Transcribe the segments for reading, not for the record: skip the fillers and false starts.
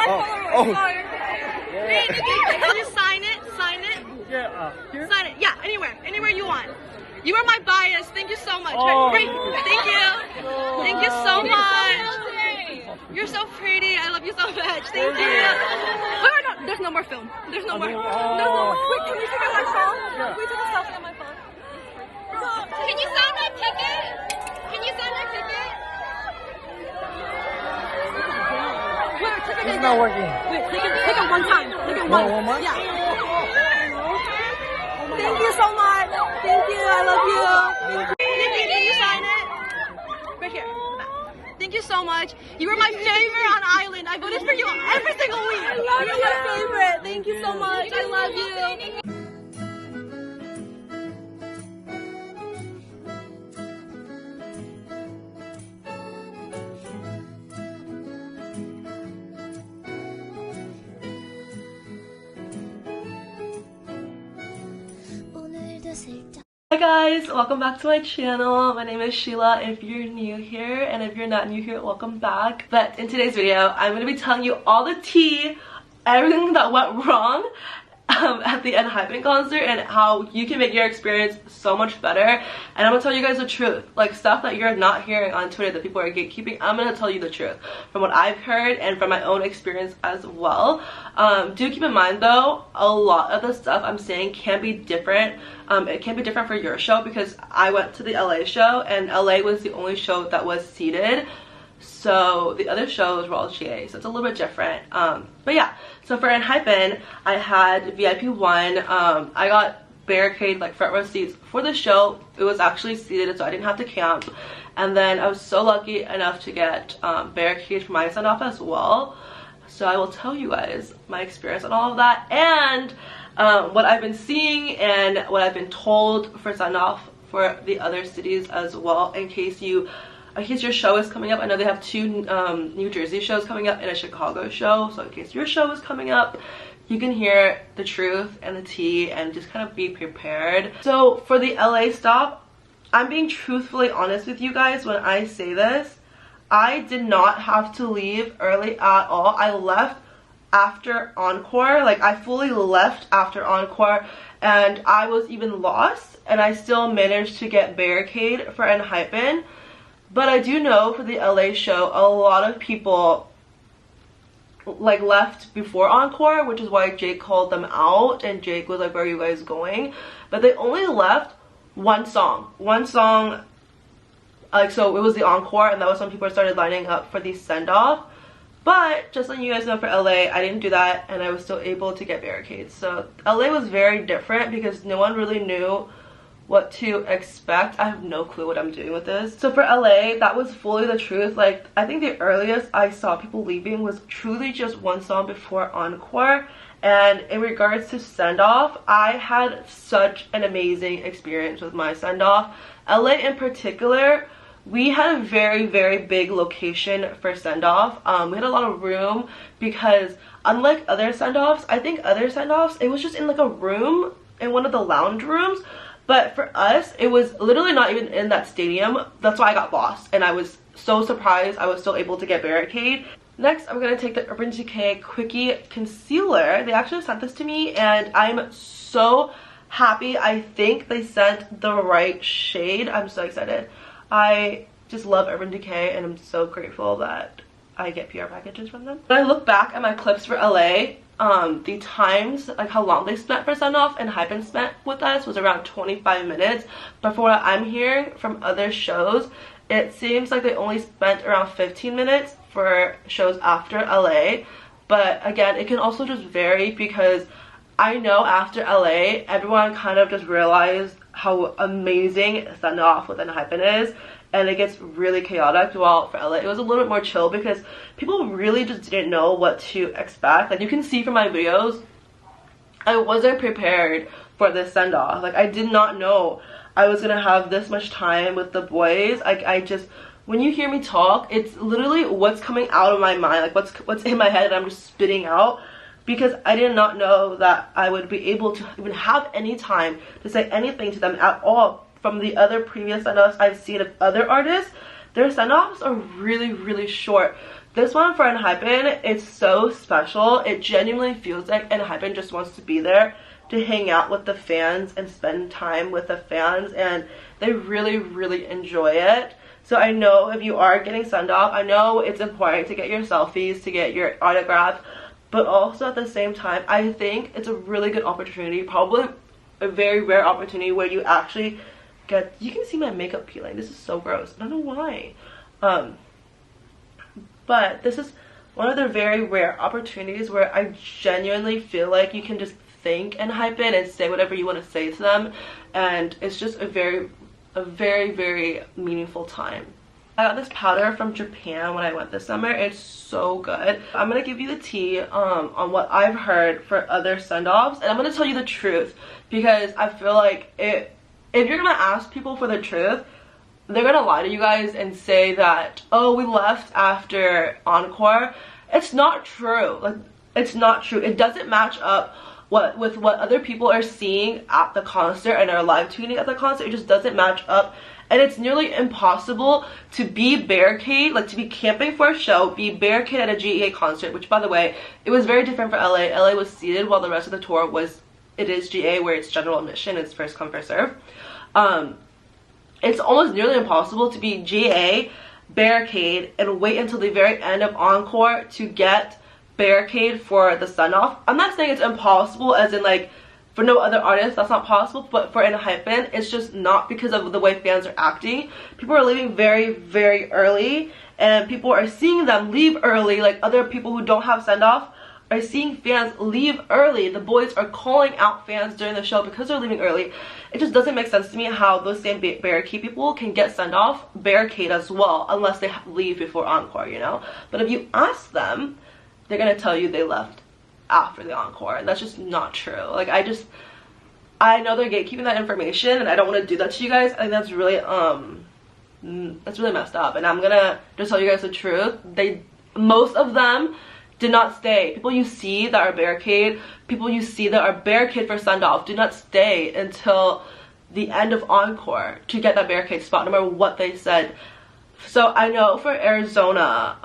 Oh. Yeah. Can you sign it? Sign it? Yeah. Here? Sign it. Yeah, anywhere you want. You are my bias. Thank you so much. Oh. Great. Thank you. Thank you so much. You're so pretty. I love you so much. Thank you. Wait, no, there's no more film. There's no more. There's no more. Wait, can you take out my phone? Yeah. Wait, take a selfie on my phone. Can you sign my ticket? Can you sign my ticket? Wait, take it. It's not working. Wait, take it one time. Take it once. One more? Yeah. Thank you so much. Thank you. I love you. Nikki, can you sign it? Right here. Thank you so much. You were my favorite on Island. I voted for you every single week. I love you. You're my favorite. Thank you so much. I love you. Hi guys, welcome back to my channel. My name is Sheila if you're new here, and if you're not new here, welcome back. But in today's video, I'm going to be telling you all the tea, everything that went wrong at the Enhypen concert and how you can make your experience so much better. And I'm going to tell you guys the truth, like stuff that you're not hearing on Twitter that people are gatekeeping. I'm going to tell you the truth from what I've heard and from my own experience as well. Do keep in mind though, a lot of the stuff I'm saying can be different. It can be different for your show because I went to the LA show and LA was the only show that was seated. So the other shows were all GA, so it's a little bit different. But yeah, so for Enhypen, I had VIP1. I got barricade, like front row seats for the show. It was actually seated, so I didn't have to camp. And then I was so lucky enough to get barricade for my send off as well. So I will tell you guys my experience on all of that and what I've been seeing and what I've been told for send off for the other cities as well, in case your show is coming up. I know they have 2 New Jersey shows coming up and a Chicago show, so in case your show is coming up, you can hear the truth and the tea and just kind of be prepared. So for the LA stop, I'm being truthfully honest with you guys when I say this. I did not have to leave early at all. I left after encore, like I fully left after encore, and I was even lost and I still managed to get barricade for Enhypen. But I do know for the LA show, a lot of people like left before encore, which is why Jake called them out and Jake was like, where are you guys going? But they only left one song, like, so it was the encore, and that was when people started lining up for the send-off. But just letting you guys know, for LA, I didn't do that and I was still able to get barricades. So LA was very different because no one really knew what to expect. I have no clue what I'm doing with this. So for LA, that was fully the truth. Like, I think the earliest I saw people leaving was truly just one song before encore. And in regards to send-off, I had such an amazing experience with my send-off. LA in particular, we had a very, very big location for send-off. We had a lot of room because unlike other send-offs, I think other send-offs, it was just in like a room, in one of the lounge rooms. But for us, it was literally not even in that stadium. That's why I got lost. And I was so surprised I was still able to get barricade. Next, I'm going to take the Urban Decay Quickie Concealer. They actually sent this to me and I'm so happy. I think they sent the right shade. I'm so excited. I just love Urban Decay and I'm so grateful that I get PR packages from them. When I look back at my clips for LA, the times, like how long they spent for send off and Enhypen spent with us was around 25 minutes. But for what I'm hearing from other shows, it seems like they only spent around 15 minutes for shows after LA. But again, it can also just vary because I know after LA, everyone kind of just realized how amazing send off with Enhypen is. And it gets really chaotic. While for LA it was a little bit more chill because people really just didn't know what to expect. Like you can see from my videos, I wasn't prepared for this send-off. Like I did not know I was gonna have this much time with the boys. Like I just, when you hear me talk, it's literally what's coming out of my mind, like what's in my head and I'm just spitting out, because I did not know that I would be able to even have any time to say anything to them at all. From the other previous send-offs I've seen of other artists, their send-offs are really, really short. This one for Enhypen, it's so special. It genuinely feels like Enhypen just wants to be there to hang out with the fans and spend time with the fans, and they really, really enjoy it. So I know if you are getting sent off, I know it's important to get your selfies, to get your autograph, but also at the same time, I think it's a really good opportunity, probably a very rare opportunity where you actually get, you can see my makeup peeling. This is so gross. I don't know why. But this is one of the very rare opportunities where I genuinely feel like you can just thank Enhypen and say whatever you want to say to them, and it's just a very, very meaningful time. I got this powder from Japan when I went this summer. It's so good. I'm gonna give you the tea on what I've heard for other send-offs, and I'm gonna tell you the truth because I feel like if you're gonna ask people for the truth, they're gonna lie to you guys and say that, oh, we left after encore. It's not true. Like, it's not true. It doesn't match up with what other people are seeing at the concert and are live tweeting at the concert. It just doesn't match up, and it's nearly impossible to be barricade, like to be camping for a show, be barricade at a GEA concert, which by the way, it was very different for LA. LA was seated while the rest of the tour was, it is GA where it's general admission, it's first come first serve. It's almost nearly impossible to be GA, barricade, and wait until the very end of encore to get barricade for the send-off. I'm not saying it's impossible as in like for no other artist that's not possible, but for Enhypen it's just not, because of the way fans are acting. People are leaving very, very early, and people are seeing them leave early. Like other people who don't have send-off are seeing fans leave early. The boys are calling out fans during the show because they're leaving early. It just doesn't make sense to me how those same barricade people can get sent off barricade as well, unless they leave before encore, you know. But if you ask them, they're gonna tell you they left after the encore, and that's just not true. Like I know they're gatekeeping that information, and I don't want to do that to you guys. I think that's really messed up, and I'm gonna just tell you guys the truth. Most of them did not stay. People you see that are barricade, people you see that are barricade for send-off, did not stay until the end of encore to get that barricade spot, no matter what they said. So I know for Arizona,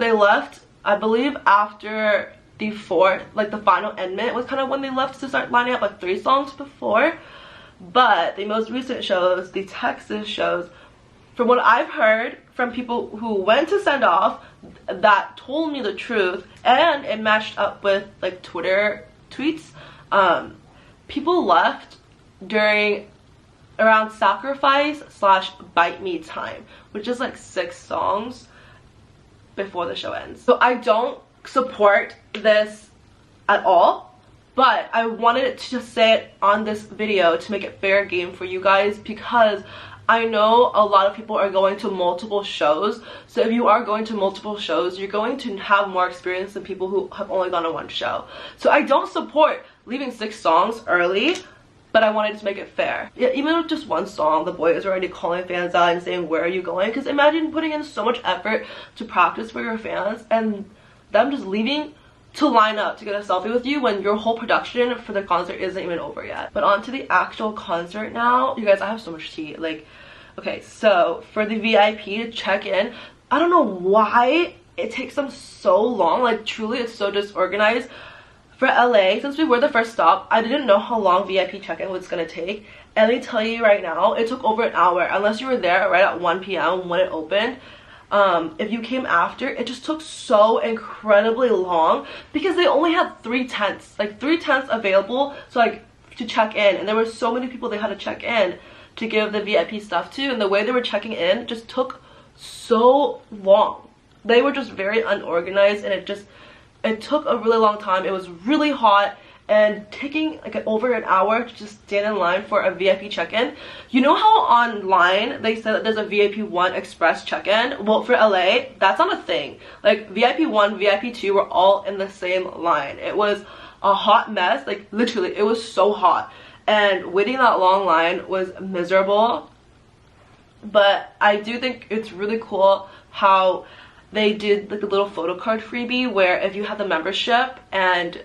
they left, I believe, after the fourth, like the final end minute was kind of when they left to start lining up like 3 songs before. But the most recent shows, the Texas shows, from what I've heard from people who went to send off that told me the truth, and it matched up with like Twitter tweets, people left during around sacrifice / bite me time, which is like 6 songs before the show ends. So I don't support this at all, but I wanted to just say it on this video to make it fair game for you guys, because I know a lot of people are going to multiple shows. So if you are going to multiple shows, you're going to have more experience than people who have only gone to 1 show. So I don't support leaving 6 songs early, but I wanted to make it fair. Yeah, even with just 1 song, the boys are already calling fans out and saying, where are you going? Because imagine putting in so much effort to practice for your fans and them just leaving to line up to get a selfie with you when your whole production for the concert isn't even over yet. But on to the actual concert now. You guys, I have so much tea. Like, okay, so for the VIP to check in, I don't know why it takes them so long. Like, truly, it's so disorganized. For LA, since we were the first stop, I didn't know how long VIP check-in was gonna take. And let me tell you right now, it took over an hour. Unless you were there right at 1 p.m. when it opened. If you came after, it just took so incredibly long because they only had 3 tents, like 3 tents available, so like to check in, and there were so many people they had to check in to give the VIP stuff to, and the way they were checking in just took so long. They were just very unorganized, and it took a really long time. It was really hot, and taking like over an hour to just stand in line for a VIP check-in. You know how online they said that there's a VIP1 express check-in? Well, for LA, that's not a thing. Like VIP1, VIP2 were all in the same line. It was a hot mess. Like literally, it was so hot. And waiting that long line was miserable. But I do think it's really cool how they did like a little photo card freebie where if you have the membership and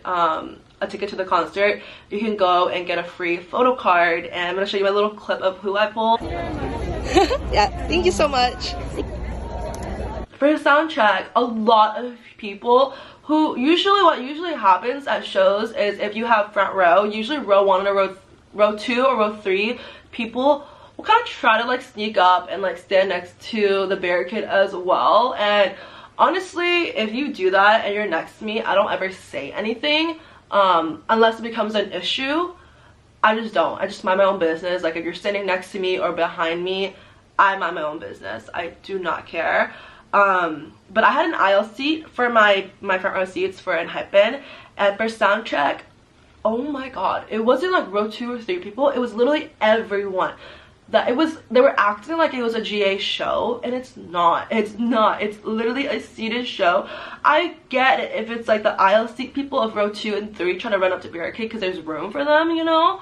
a ticket to the concert, you can go and get a free photo card. And I'm going to show you my little clip of who I pulled. Yeah, thank you so much. for sound check, a lot of people who what usually happens at shows is if you have front row, usually row 1 or row 2 or row 3, people will kind of try to like sneak up and like stand next to the barricade as well. And honestly, if you do that and you're next to me, I don't ever say anything unless it becomes an issue. I just don't. I just mind my own business. Like if you're standing next to me or behind me, I mind my own business. I do not care. But I had an aisle seat for my front row seats for Enhypen, and for sound check, oh my god, it wasn't like row 2 or 3 people, it was literally everyone. They were acting like it was a GA show, and it's not. It's literally a seated show. I get it if it's like the aisle seat people of row 2 and 3 trying to run up to barricade because there's room for them, you know.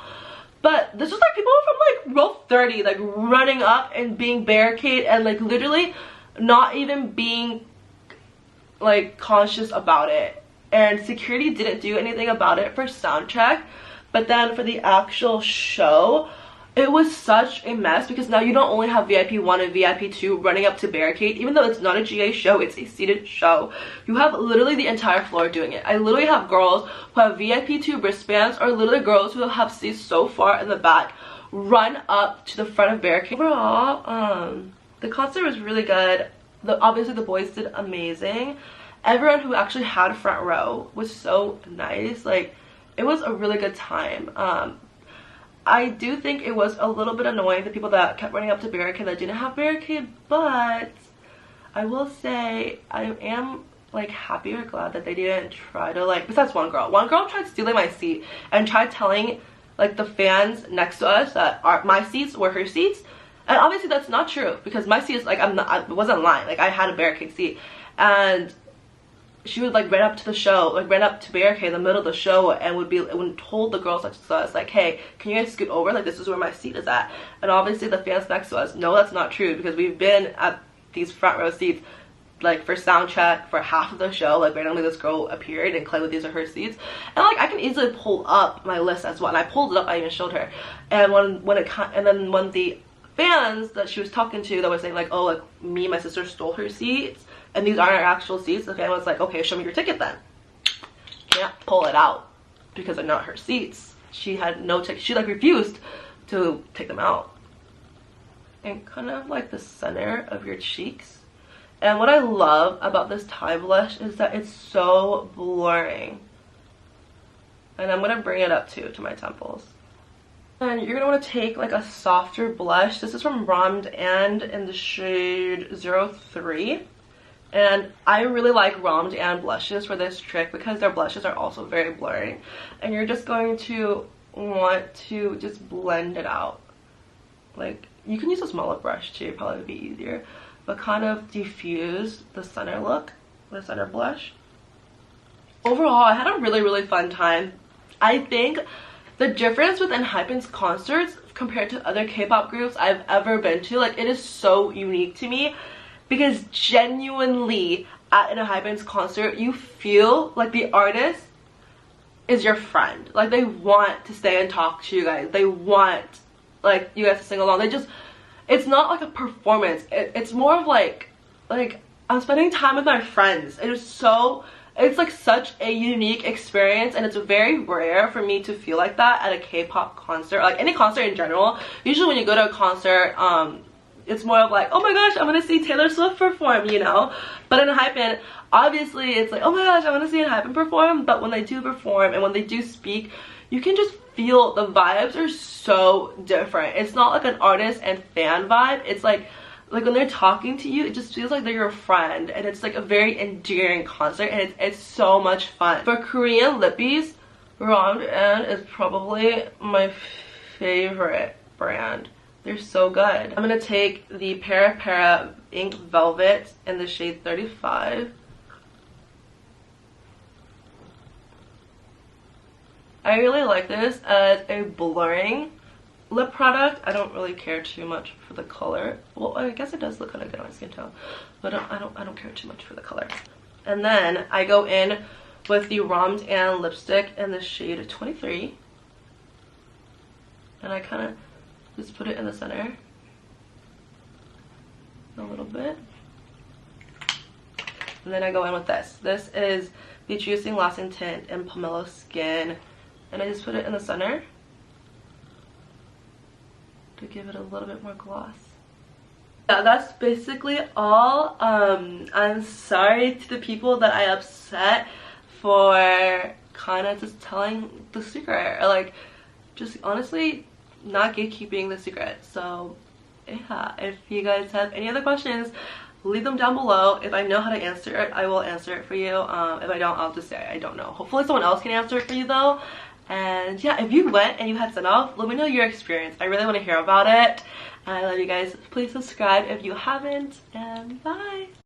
But this was like people from like row 30 like running up and being barricade and like literally not even being like conscious about it. And security didn't do anything about it for sound check. But then for the actual show, it was such a mess because now you don't only have VIP1 and VIP2 running up to barricade. Even though it's not a GA show, it's a seated show, you have literally the entire floor doing it. I literally have girls who have VIP2 wristbands, or literally girls who have seats so far in the back run up to the front of barricade. Overall, the concert was really good. Obviously the boys did amazing. Everyone who actually had front row was so nice. Like, it was a really good time. I do think it was a little bit annoying, the people that kept running up to barricade that didn't have barricade, but I will say I am like happy or glad that they didn't try to like, besides one girl tried stealing my seat and tried telling like the fans next to us that my seats were her seats. And obviously that's not true because my seat is like, I wasn't lying, like I had a barricade seat. And she would like run up to the show, like ran up to barricade in the middle of the show and would told the girls next to us like, hey, can you guys scoot over, like this is where my seat is at. And obviously the fans next to us know that's not true because we've been at these front row seats like for sound check for half of the show. Like randomly this girl appeared and claimed that these are her seats, and like I can easily pull up my list as well, and I pulled it up, I even showed her. And when the fans that she was talking to that was saying like, oh, like me and my sister stole her seats and these aren't our actual seats, the fan was like, okay, show me your ticket then. Can't pull it out because they're not her seats. She had no ticket. She like refused to take them out. And kind of like the center of your cheeks. And what I love about this Thai blush is that it's so blurring. And I'm gonna bring it up too to my temples. And you're gonna want to take like a softer blush. This is from Ramd in the shade 03. And I really like Ramd blushes for this trick because their blushes are also very blurring. And you're just going to want to just blend it out. Like, you can use a smaller brush too, probably would be easier. But kind of diffuse the center look, the center blush. Overall, I had a really fun time. I think the difference with Enhypen's concerts compared to other K-pop groups I've ever been to, like, it is so unique to me. Because genuinely, at Enhypen's concert, you feel like the artist is your friend. Like, they want to stay and talk to you guys. They want, like, you guys to sing along. They just, it's not like a performance. It's more of like I'm spending time with my friends. It's like such a unique experience, and it's very rare for me to feel like that at a K-pop concert, like any concert in general. Usually when you go to a concert, it's more of like, oh my gosh, I'm gonna see Taylor Swift perform, you know. But in Enhypen, obviously it's like, oh my gosh, I want to see Enhypen perform. But when they do perform and when they do speak, you can just feel the vibes are so different. It's not like an artist and fan vibe. It's like when they're talking to you, it just feels like they're your friend, and it's like a very endearing concert, and it's so much fun. For Korean lippies, Ramd is probably my favorite brand. They're so good. I'm gonna take the Para Ink Velvet in the shade 35. I really like this as a blurring lip product. I don't really care too much for the color. Well, I guess it does look kind of good on my skin tone, but I don't care too much for the color. And then I go in with the Ramd lipstick in the shade 23, and I kind of just put it in the center a little bit. And then I go in with this. This is the Juicing Lasting Tint in Pomelo Skin. And I just put it in the center to give it a little bit more gloss. Yeah, that's basically all. I'm sorry to the people that I upset for kind of just telling the secret, or like just honestly not gatekeeping the secret. So yeah, if you guys have any other questions, leave them down below. If I know how to answer it, I will answer it for you. If I don't, I'll just say I don't know. Hopefully someone else can answer it for you though. And yeah, if you went and you had sent off, let me know your experience. I really want to hear about it. I love you guys. Please subscribe if you haven't, and bye.